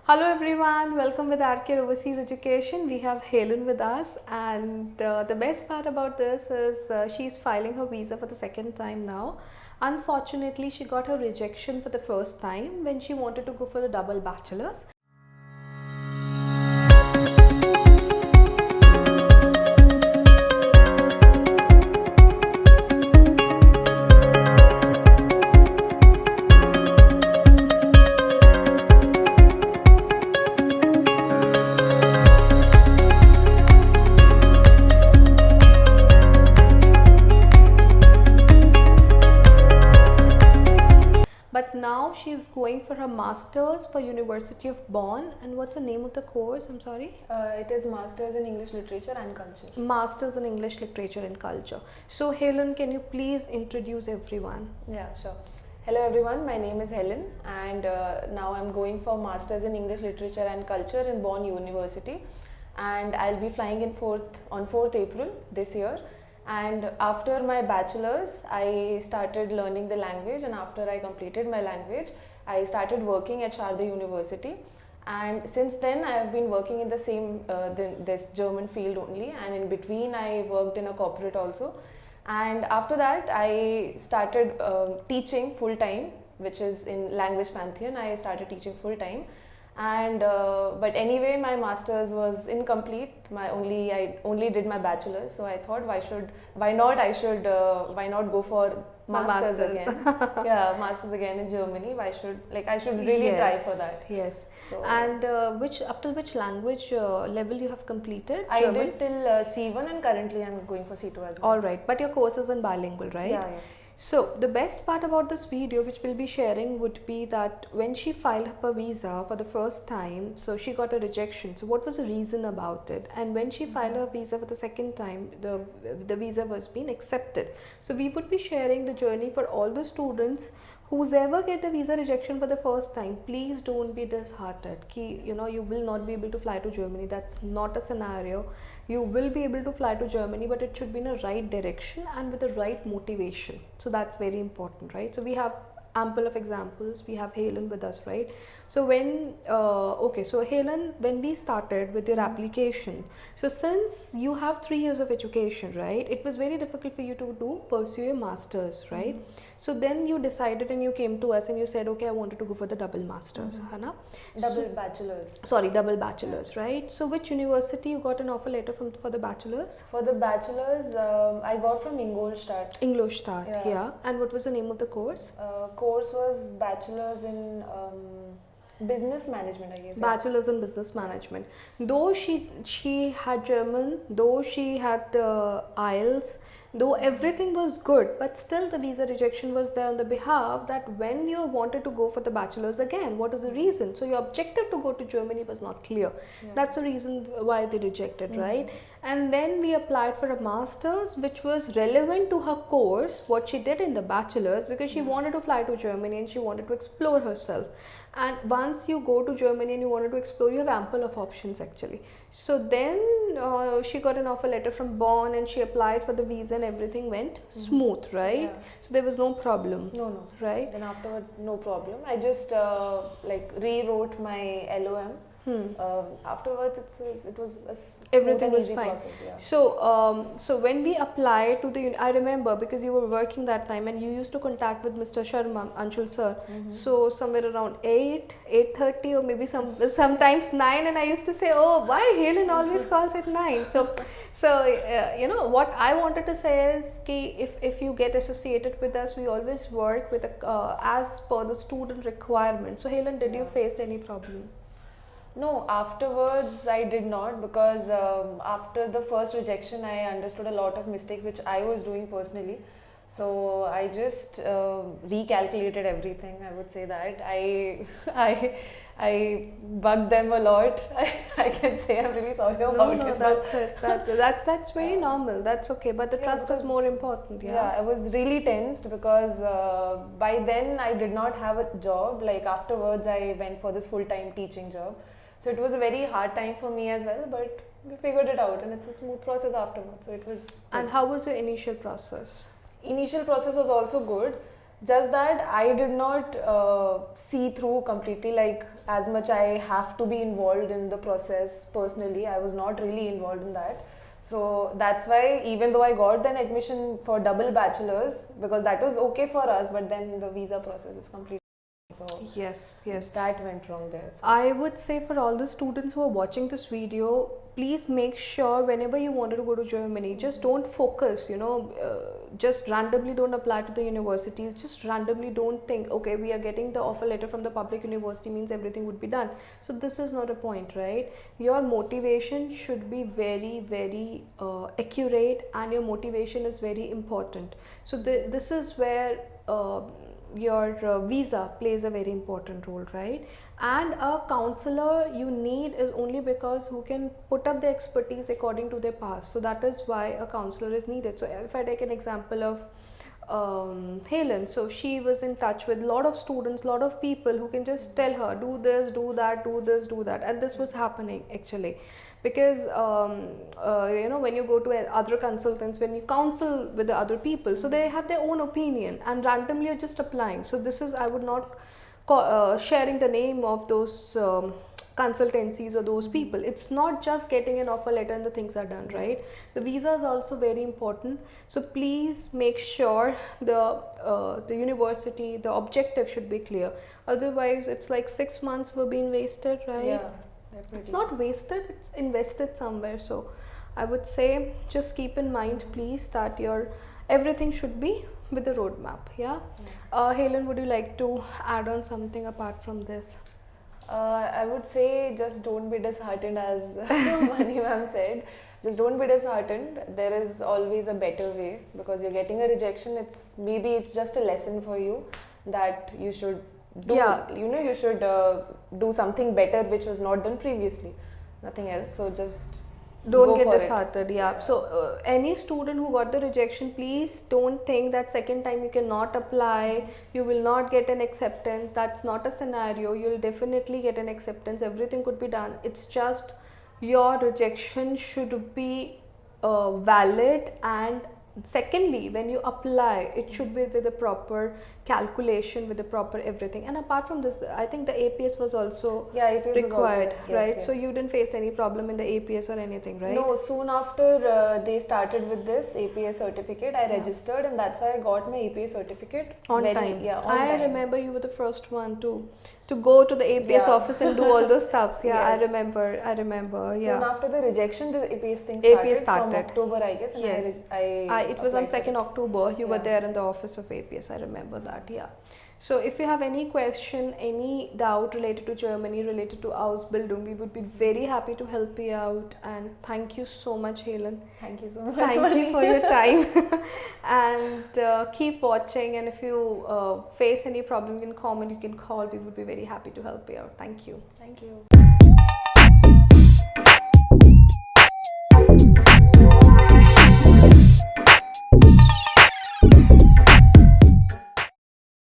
Hello everyone, welcome with Rcare Overseas Education. We have Helen with us, and the best part about this is she's filing her visa for the second time now. Unfortunately, she got her rejection for the first time when she wanted to go for the double bachelor's. But now she's going for her master's for University of Bonn. And what's the name of the course? I'm sorry. It is Masters in English Literature and Culture. Masters in English Literature and Culture. So Helen, can you please introduce everyone? Yeah, sure. Hello everyone, my name is Helen and now I'm going for Masters in English Literature and Culture in Bonn University, and I'll be flying on 4th April this year. And after my bachelor's, I started learning the language, and after I completed my language, I started working at Sharda University. And since then, I have been working in the same this German field only, and in between, I worked in a corporate also. And after that, I started teaching full time, which is in Language Pantheon. I started teaching full time. And but anyway, my masters was incomplete. I only did my bachelor's, so I thought why not go for masters again? Yeah, masters again in Germany. I should really try for that. Yes. So, and up to which language level you have completed? I did till C1, and currently I'm going for C2 as well. All right, but your course is in bilingual, right? Yeah. So the best part about this video which we'll be sharing would be that when she filed her visa for the first time, so she got a rejection. So what was the reason about it? And when she filed her visa for the second time, the visa was being accepted. So we would be sharing the journey for all the students who's ever get a visa rejection for the first time. Please don't be disheartened. You will not be able to fly to Germany. That's not a scenario. You will be able to fly to Germany, but it should be in a right direction and with the right motivation. So that's very important, right? So we have ample of examples. We have Helen with us, right? So so Helen, when we started with your application, so since you have 3 years of education, right, it was very difficult for you to pursue your masters, right? So then you decided and you came to us and you said, okay, I wanted to go for the double masters, double bachelor's. Sorry, double bachelor's, right? So which university you got an offer letter for the bachelor's? For the bachelor's, I got from Ingolstadt. Ingolstadt, yeah. And what was the name of the course? Course was bachelor's in business management, I guess. Bachelor's in business management. Though she had German, though she had the IELTS, though everything was good, but still the visa rejection was there on the behalf that when you wanted to go for the bachelor's again, what is the reason? So your objective to go to Germany was not clear. Yeah. That's the reason why they rejected, right? And then we applied for a master's which was relevant to her course, what she did in the bachelor's, because she wanted to fly to Germany and she wanted to explore herself. And once you go to Germany and you wanted to explore, you have ample of options actually. So then she got an offer letter from Bonn and she applied for the visa and everything went smooth, right? Yeah. So there was no problem. No. Right? Then afterwards, no problem. I just rewrote my LOM. Afterwards, it was everything was fine. Process, yeah. So when we applied to I remember because you were working that time and you used to contact with Mr. Sharma, Anshul sir. So somewhere around 8:30 or maybe sometimes 9, and I used to say, oh, why Helen always calls at 9? So what I wanted to say is if you get associated with us, we always work with as per the student requirement. So Helen, did you face any problem? No, afterwards I did not, because after the first rejection I understood a lot of mistakes which I was doing personally. So I just recalculated everything. I would say that I bugged them a lot. I can say I'm really sorry about it. No, that's it. That's very normal. That's okay. But the trust is more important. Yeah, I was really tensed because by then I did not have a job. Like afterwards I went for this full-time teaching job. So it was a very hard time for me as well, but we figured it out and it's a smooth process afterwards. So it was. And how was your initial process? Initial process was also good. Just that I did not see through completely, like as much I have to be involved in the process personally. I was not really involved in that. So that's why, even though I got an admission for double bachelors, because that was okay for us, but then the visa process is complete. So Yes, yes. that went wrong there. So. I would say for all the students who are watching this video, please make sure whenever you wanted to go to Germany, just don't focus, just randomly don't apply to the universities, just randomly don't think, okay, we are getting the offer letter from the public university means everything would be done. So this is not a point, right? Your motivation should be very, very accurate, and your motivation is very important. So this is where your visa plays a very important role, right? And a counselor you need is only because who can put up the expertise according to their past. So that is why a counselor is needed. So if I take an example of Helen, so she was in touch with a lot of students, lot of people who can just tell her do this, do that, do this, do that, and this was happening actually. Because when you go to other consultants, when you counsel with the other people, so they have their own opinion, and randomly you're just applying. So this is, I would not sharing the name of those consultancies or those people. It's not just getting an offer letter and the things are done, right? The visa is also very important. So please make sure the university, the objective should be clear. Otherwise it's like 6 months were being wasted, right? Yeah, definitely. It's not wasted, it's invested somewhere. So I would say just keep in mind please that your everything should be with the roadmap. Yeah. Helen, would you like to add on something apart from this? I would say just don't be disheartened, as Mani ma'am said. Just don't be disheartened. There is always a better way, because you're getting a rejection. Maybe it's just a lesson for you that you should do. Yeah. You should do something better which was not done previously. Nothing else. So just don't go get for disheartened. Yeah. So any student who got the rejection, please don't think that second time you cannot apply, you will not get an acceptance. That's not a scenario. You'll definitely get an acceptance. Everything could be done. It's just your rejection should be valid, and secondly, when you apply, it should be with a proper calculation, with the proper everything. And apart from this, I think the APS was also APS required, was also, right? Yes. So you didn't face any problem in the APS or anything, right? No, soon after they started with this APS certificate, I registered, and that's why I got my APS certificate on time. Yeah, on I time. remember you were the first one to go to the APS office and do all those stuffs. Yeah, Yes. I remember. Yeah. Soon after the rejection, the APS thing started. From October, I guess. And yes. It was on 2nd October. You were there in the office of APS. I remember that. Yeah. So if you have any question, any doubt related to Germany, related to Ausbildung, we would be very happy to help you out. And thank you so much, Helen. Thank you so much. Thank you for your time. And keep watching. And if you face any problem, you can comment, you can call. We would be very happy to help you out. Thank you. Thank you.